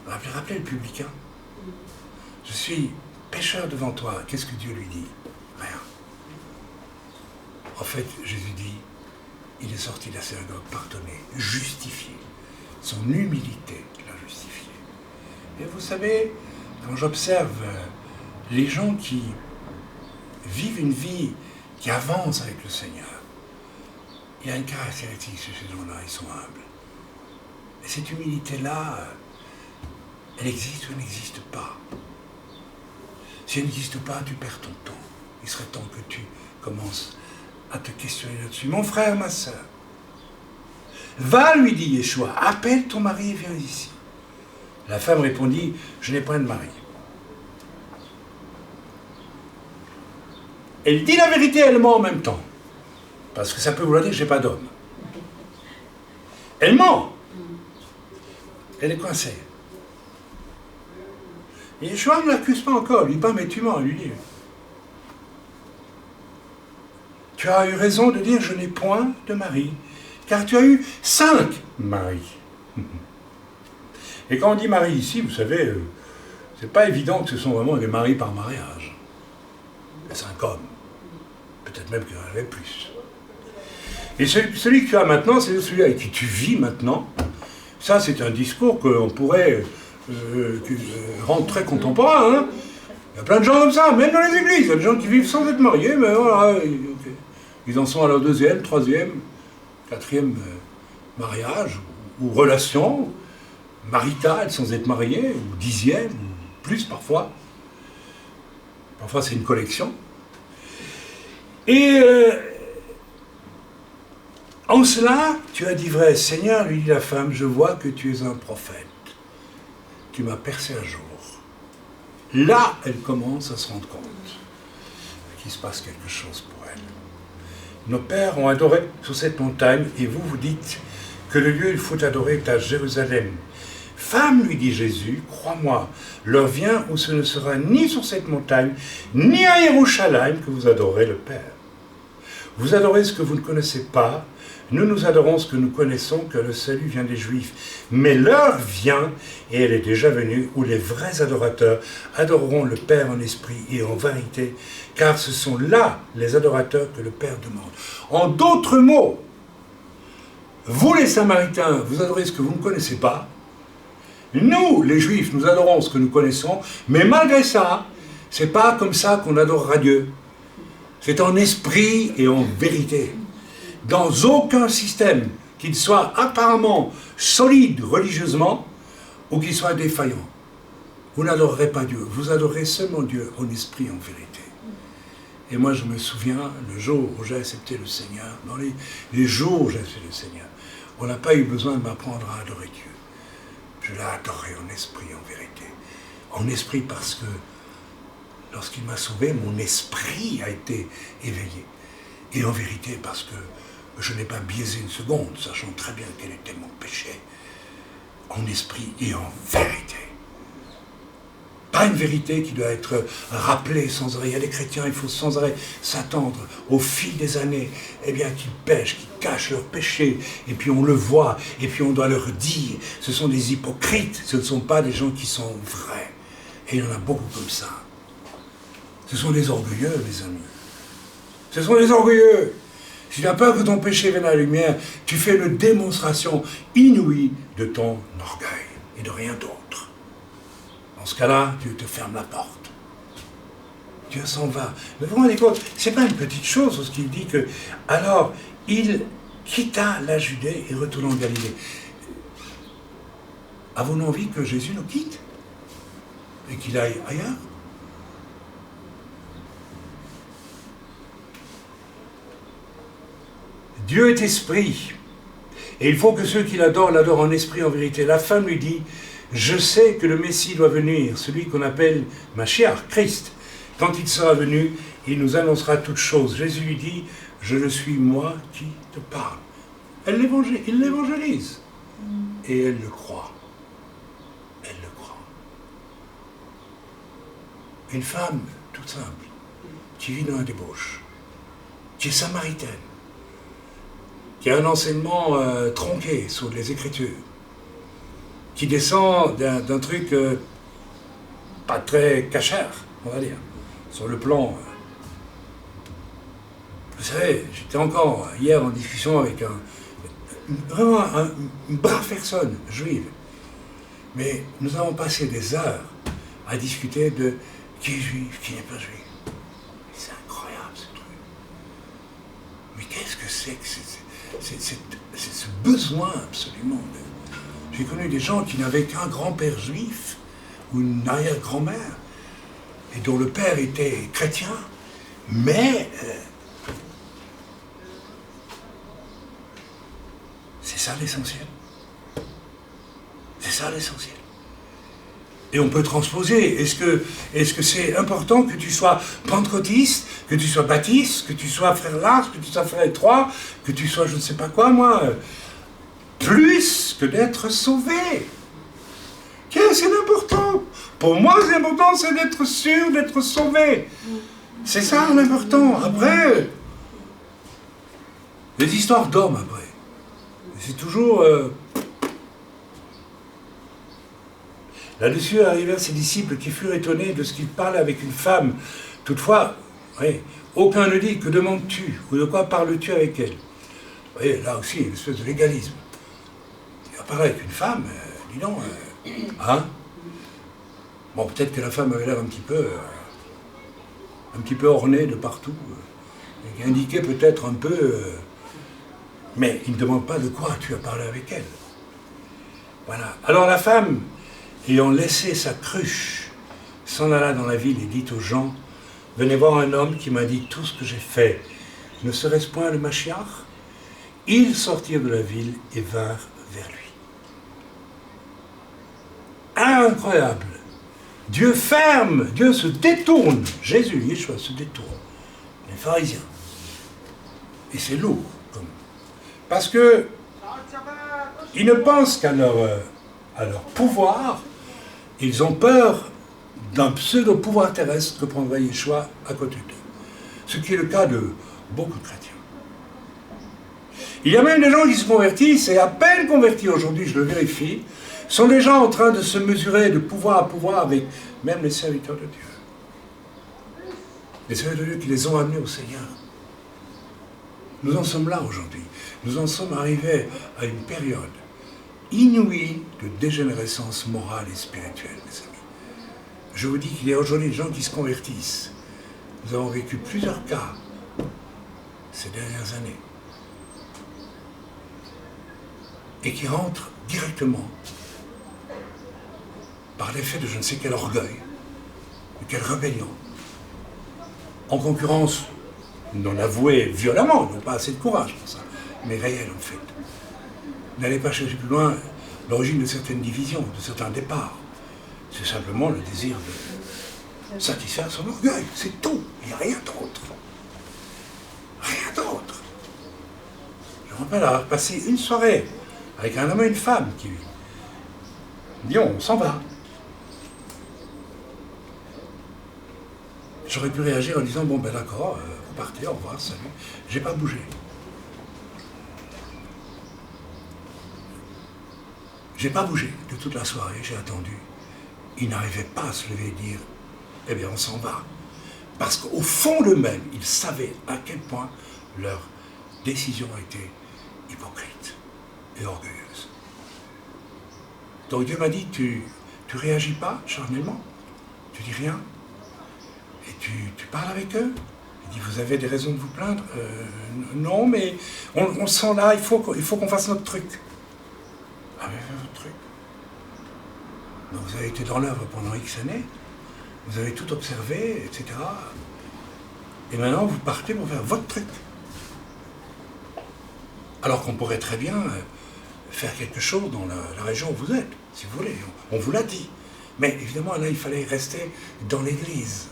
Rappelez le publicain. Je suis pécheur devant toi. Qu'est-ce que Dieu lui dit? Rien. En fait, Jésus dit, il est sorti de la synagogue pardonné, justifié. Son humilité l'a justifié. Et vous savez, quand j'observe les gens qui vivent une vie qui avance avec le Seigneur, il y a une caractéristique chez ces gens-là, ils sont humbles. Et cette humilité-là, elle existe ou elle n'existe pas. Si elle n'existe pas, tu perds ton temps. Il serait temps que tu commences à te questionner là-dessus. Mon frère, ma sœur, va, lui dit Yeshua, appelle ton mari et viens ici. La femme répondit, je n'ai point de mari. Elle dit la vérité, elle ment en même temps. Parce que ça peut vouloir dire que je n'ai pas d'homme. Elle ment. Elle est coincée. Et Yeshua ne l'accuse pas encore. Il lui dit pas, mais tu mens. Il lui dit, tu as eu raison de dire, je n'ai point de mari. Car tu as eu 5 maris. Et quand on dit mari ici, vous savez, c'est pas évident que ce sont vraiment des maris par mariage. Il y a 5 hommes. Peut-être même qu'il y en avait plus. Et celui que tu as maintenant, c'est celui avec qui tu vis maintenant. Ça, c'est un discours qu'on pourrait rendre très contemporain. Hein. Il y a plein de gens comme ça, même dans les églises. Il y a des gens qui vivent sans être mariés, mais voilà, ils en sont à leur 2e, 3e, 4e mariage ou relation maritale sans être mariés, ou 10e, ou plus parfois. Parfois, c'est une collection. Et en cela, tu as dit vrai. Seigneur, lui dit la femme, je vois que tu es un prophète. Tu m'as percé un jour. Là, elle commence à se rendre compte qu'il se passe quelque chose pour elle. Nos pères ont adoré sur cette montagne, et vous, vous dites que le lieu où il faut adorer est à Jérusalem. Femme, lui dit Jésus, crois-moi, l'heure vient où ce ne sera ni sur cette montagne, ni à Yerushalayim que vous adorez le Père. Vous adorez ce que vous ne connaissez pas, nous adorons ce que nous connaissons, que le salut vient des Juifs. Mais l'heure vient, et elle est déjà venue, où les vrais adorateurs adoreront le Père en esprit et en vérité, car ce sont là les adorateurs que le Père demande. En d'autres mots, vous les Samaritains, vous adorez ce que vous ne connaissez pas, Nous, les Juifs, nous adorons ce que nous connaissons, mais malgré ça, c'est pas comme ça qu'on adorera Dieu. C'est en esprit et en vérité. Dans aucun système, qu'il soit apparemment solide religieusement, ou qu'il soit défaillant. Vous n'adorerez pas Dieu, vous adorez seulement Dieu en esprit et en vérité. Et moi je me souviens, le jour où j'ai accepté le Seigneur, dans les jours où j'ai accepté le Seigneur, on n'a pas eu besoin de m'apprendre à adorer Dieu. Je l'ai adoré en esprit et en vérité. En esprit parce que lorsqu'il m'a sauvé, mon esprit a été éveillé. Et en vérité parce que je n'ai pas biaisé une seconde, sachant très bien quel était mon péché. En esprit et en vérité. Pas une vérité qui doit être rappelée sans arrêt. Il y a des chrétiens, il faut sans arrêt s'attendre au fil des années, eh bien, qu'ils pêchent, qu'ils cachent leurs péchés, et puis on le voit, et puis on doit leur dire, ce sont des hypocrites, ce ne sont pas des gens qui sont vrais. Et il y en a beaucoup comme ça. Ce sont des orgueilleux, mes amis. Ce sont des orgueilleux. Si tu as peur que ton péché vienne à la lumière, tu fais une démonstration inouïe de ton orgueil et de rien d'autre. Dans ce cas-là, Dieu te ferme la porte. Dieu s'en va. Mais vous vous rendez compte, ce n'est pas une petite chose ce qu'il dit que, alors, il quitta la Judée et retourna en Galilée. Avons-nous envie que Jésus nous quitte et qu'il aille ailleurs? Dieu est esprit, et il faut que ceux qui l'adorent, l'adorent en esprit, en vérité. La femme lui dit, je sais que le Messie doit venir, celui qu'on appelle Mashiach, Christ. Quand il sera venu, il nous annoncera toutes choses. Jésus lui dit, je le suis moi qui te parle. Il l'évangélise, et elle le croit. Elle le croit. Une femme, toute simple, qui vit dans la débauche, qui est samaritaine, qui a un enseignement tronqué sur les Écritures, qui descend d'un truc pas très cachère, on va dire, sur le plan. Vous savez, j'étais encore hier en discussion avec vraiment une brave personne juive, mais nous avons passé des heures à discuter de qui est juif, qui n'est pas juif. C'est incroyable ce truc. Mais qu'est-ce que c'est que c'est ce besoin absolument. J'ai connu des gens qui n'avaient qu'un grand-père juif ou une arrière-grand-mère et dont le père était chrétien, mais c'est ça l'essentiel. C'est ça l'essentiel. Et on peut transposer. Est-ce que c'est important que tu sois pentecôtiste, que tu sois baptiste, que tu sois frère Lars, que tu sois frère Étroit, que tu sois je ne sais pas quoi, moi, plus que d'être sauvé. Qu'est-ce que c'est important? Pour moi, c'est important, c'est d'être sûr d'être sauvé. C'est ça l'important. Après, les histoires d'hommes, après. C'est toujours... Là-dessus arrivèrent ses disciples qui furent étonnés de ce qu'il parlait avec une femme. Toutefois, oui, aucun ne dit, que demandes-tu? Ou de quoi parles-tu avec elle? Vous voyez, là aussi, une espèce de légalisme. Il apparaît avec une femme, dis donc, hein? Bon, peut-être que la femme avait l'air un petit peu ornée de partout, et qui indiquait peut-être un peu... mais il ne demande pas de quoi tu as parlé avec elle. Voilà. Alors la femme, ayant laissé sa cruche, s'en alla dans la ville et dit aux gens, « Venez voir un homme qui m'a dit tout ce que j'ai fait. Ne serait-ce point le Mashiach ?» Ils sortirent de la ville et vinrent vers lui. Incroyable! Dieu ferme, Dieu se détourne. Jésus, Yeshua, se détourne. Les pharisiens. Et c'est lourd. Parce que ils ne pensent qu'à leur pouvoir. Ils ont peur d'un pseudo-pouvoir terrestre que prendrait Yeshua à côté d'eux. Ce qui est le cas de beaucoup de chrétiens. Il y a même des gens qui se convertissent, et à peine convertis aujourd'hui, je le vérifie, sont des gens en train de se mesurer de pouvoir à pouvoir avec même les serviteurs de Dieu. Les serviteurs de Dieu qui les ont amenés au Seigneur. Nous en sommes là aujourd'hui. Nous en sommes arrivés à une période inouïe de dégénérescence morale et spirituelle, mes amis. Je vous dis qu'il y a aujourd'hui des gens qui se convertissent. Nous avons vécu plusieurs cas ces dernières années et qui rentrent directement par l'effet de je ne sais quel orgueil, de quelle rébellion, en concurrence non avouée violemment, ils n'ont pas assez de courage pour ça, mais réelle en fait. N'allez pas chercher plus loin l'origine de certaines divisions, de certains départs. C'est simplement le désir de satisfaire son orgueil, c'est tout, il n'y a rien d'autre. Rien d'autre. Je me rappelle avoir passé une soirée avec un homme et une femme qui dit on s'en va. J'aurais pu réagir en disant bon ben d'accord, vous partez, au revoir, salut. J'ai pas bougé. J'ai pas bougé de toute la soirée, j'ai attendu. Ils n'arrivaient pas à se lever et dire eh bien on s'en va. Parce qu'au fond d'eux-mêmes, ils savaient à quel point leur décision était hypocrite et orgueilleuse. Donc Dieu m'a dit, tu réagis pas charnellement, tu dis rien, et tu parles avec eux. Il dit, vous avez des raisons de vous plaindre non, mais on sent là, il faut qu'on fasse notre truc. Ah mais faites votre truc. Donc vous avez été dans l'œuvre pendant X années, vous avez tout observé, etc. Et maintenant, vous partez pour faire votre truc. Alors qu'on pourrait très bien faire quelque chose dans la région où vous êtes, si vous voulez. On vous l'a dit. Mais évidemment, là, il fallait rester dans l'église.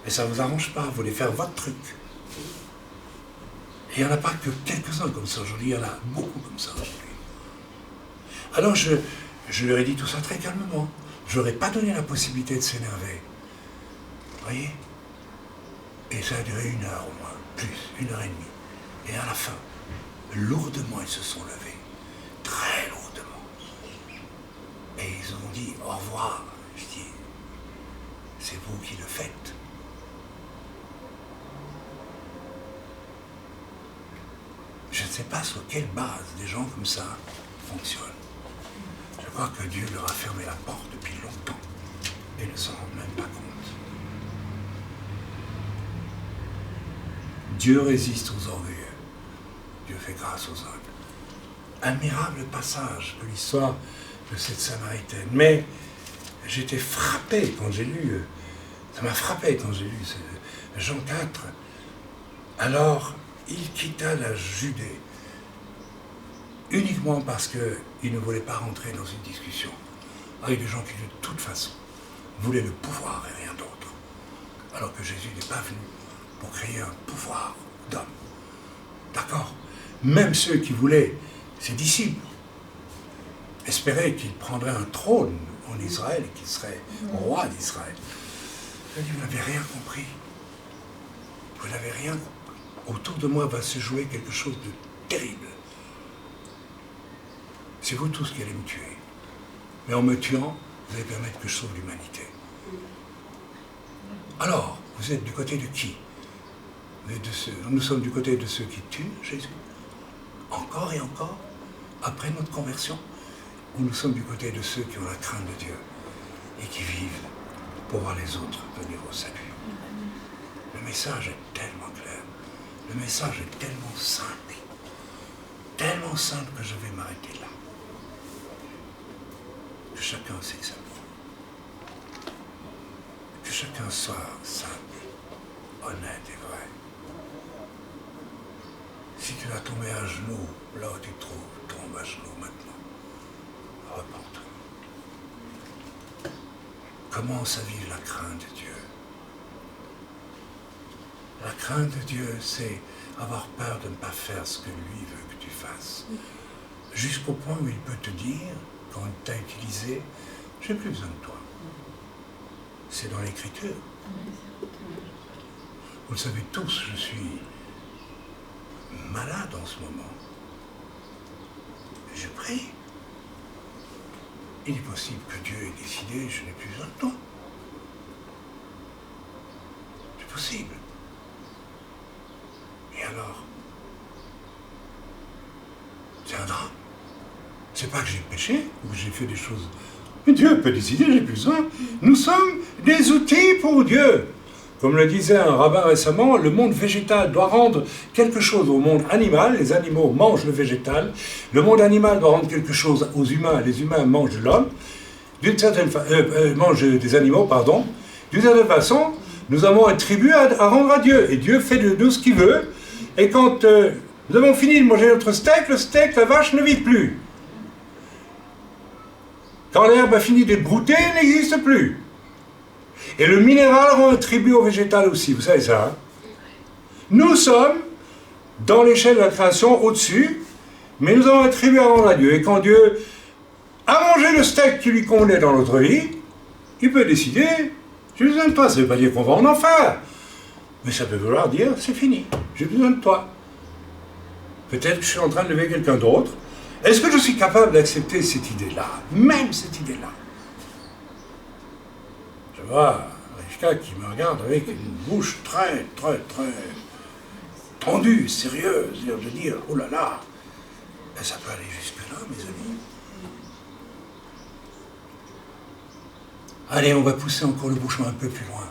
Et ça ne vous arrange pas, vous voulez faire votre truc. Et il n'y en a pas que quelques-uns comme ça aujourd'hui, il y en a beaucoup comme ça aujourd'hui. Alors je leur ai dit tout ça très calmement. Je n'aurais pas donné la possibilité de s'énerver. Vous voyez? Et ça a duré 1 heure au moins, plus, 1 heure et demie. Et à la fin, lourdement, ils se sont levés. Très lourdement. Et ils ont dit au revoir. Je dis, c'est vous qui le faites. Je ne sais pas sur quelle base des gens comme ça fonctionnent. Je crois que Dieu leur a fermé la porte depuis longtemps et ne s'en rend même pas compte. Dieu résiste aux orgueilleux. Dieu fait grâce aux humbles. Admirable passage de l'histoire de cette Samaritaine. Mais j'étais frappé quand j'ai lu, ça m'a frappé quand j'ai lu Jean 4. Alors, il quitta la Judée uniquement parce qu'il ne voulait pas rentrer dans une discussion avec des gens qui, de toute façon, voulaient le pouvoir et rien d'autre. Alors que Jésus n'est pas venu pour créer un pouvoir d'homme. D'accord? Même ceux qui voulaient, ses disciples, espéraient qu'il prendrait un trône en Israël et qu'il serait roi d'Israël. Il a dit, vous n'avez rien compris. Vous n'avez rien compris. Autour de moi va se jouer quelque chose de terrible. C'est vous tous qui allez me tuer. Mais en me tuant, vous allez permettre que je sauve l'humanité. Alors, vous êtes du côté de qui? Vous êtes de ceux, nous sommes du côté de ceux qui tuent Jésus, encore et encore, après notre conversion, ou nous sommes du côté de ceux qui ont la crainte de Dieu et qui vivent pour voir les autres venir au salut. Le message est tellement clair, le message est tellement simple que je vais m'arrêter là. Que chacun s'examine. Que chacun soit simple, honnête et vrai. Si tu dois tomber à genoux, là où tu te trouves, tombe à genoux maintenant. Repens-toi. Commence à vivre la crainte de Dieu. La crainte de Dieu, c'est avoir peur de ne pas faire ce que lui veut que tu fasses. Jusqu'au point où il peut te dire, quand il t'a utilisé, j'ai plus besoin de toi. C'est dans l'Écriture. Vous le savez tous, je suis malade en ce moment. Je prie. Il est possible que Dieu ait décidé, je n'ai plus besoin de toi. C'est possible. Et alors? C'est un drame. C'est pas que j'ai péché ou que j'ai fait des choses. Mais Dieu peut décider, j'ai plus besoin. Nous sommes des outils pour Dieu. Comme le disait un rabbin récemment, le monde végétal doit rendre quelque chose au monde animal. Les animaux mangent le végétal. Le monde animal doit rendre quelque chose aux humains. Les humains mangent de l'homme. Mangent des animaux, pardon. D'une certaine façon, nous avons un tribut à rendre à Dieu. Et Dieu fait de nous ce qu'il veut. Et quand nous avons fini de manger notre steak, le steak, la vache ne vit plus. Quand l'herbe a fini d'être broutée, elle n'existe plus. Et le minéral rend un tribut au végétal aussi, vous savez ça, hein? Nous sommes, dans l'échelle de la création, au-dessus, mais nous avons un tribut à rendre à Dieu. Et quand Dieu a mangé le steak qui lui convenait dans notre vie, il peut décider, j'ai besoin de toi. Ça ne veut pas dire qu'on va en enfer, mais ça peut vouloir dire, c'est fini, j'ai besoin de toi. Peut-être que je suis en train de lever quelqu'un d'autre. Est-ce que je suis capable d'accepter cette idée-là, même cette idée-là? Je vois Rivka qui me regarde avec une bouche très tendue, sérieuse, de dire, oh là là, ben ça peut aller jusque-là, mes amis. Allez, on va pousser encore le bouchon un peu plus loin.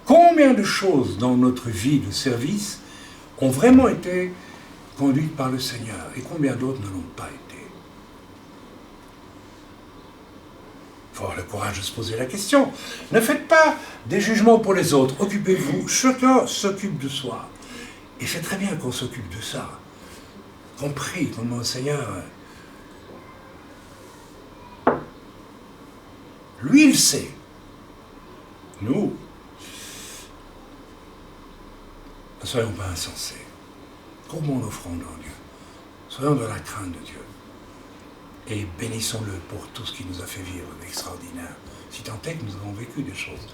Combien de choses dans notre vie de service ont vraiment été conduites par le Seigneur, et combien d'autres ne l'ont pas été? Il faut avoir le courage de se poser la question. Ne faites pas des jugements pour les autres. Occupez-vous. Chacun s'occupe de soi. Et c'est très bien qu'on s'occupe de ça. Compris comme le Seigneur. Lui, il sait. Nous, ne soyons pas insensés. Courbons nos frondes en Dieu. Soyons dans la crainte de Dieu. Et bénissons-le pour tout ce qu'il nous a fait vivre d'extraordinaire. Si tant est que nous avons vécu des choses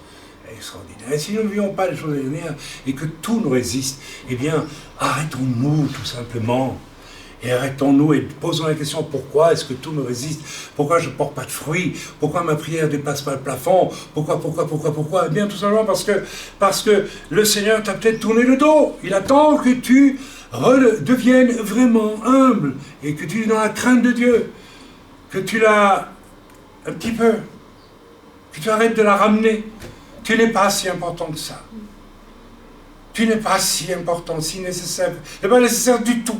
extraordinaires. Et si nous ne vivons pas des choses extraordinaires et que tout nous résiste, eh bien, arrêtons-nous tout simplement. Et arrêtons-nous et posons la question, pourquoi est-ce que tout me résiste? Pourquoi je ne porte pas de fruits? Pourquoi ma prière ne dépasse pas le plafond? Pourquoi? Eh bien, tout simplement parce que le Seigneur t'a peut-être tourné le dos. Il attend que tu deviennes vraiment humble et que tu es dans la crainte de Dieu. Que tu la un petit peu, que tu arrêtes de la ramener. Tu n'es pas si important que ça. Tu n'es pas si important, si nécessaire. Tu n'es pas nécessaire du tout.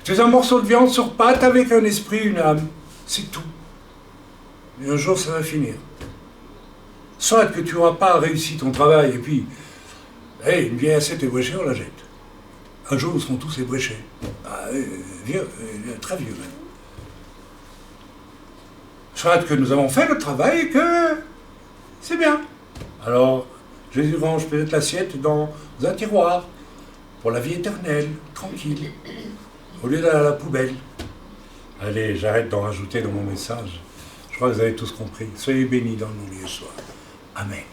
Tu es un morceau de viande sur pâte avec un esprit, une âme. C'est tout. Mais un jour, ça va finir. Soit que tu n'auras pas réussi ton travail et puis, une vieille assiette ébréchée, on la jette. Un jour, nous serons tous ébréchés. Vieux, très vieux même. Soit que nous avons fait le travail et que c'est bien. Alors, Jésus range peut-être l'assiette dans un tiroir pour la vie éternelle, tranquille, au lieu d'aller à la poubelle. Allez, j'arrête d'en rajouter dans mon message. Je crois que vous avez tous compris. Soyez bénis dans le nom de Yeshua. Amen.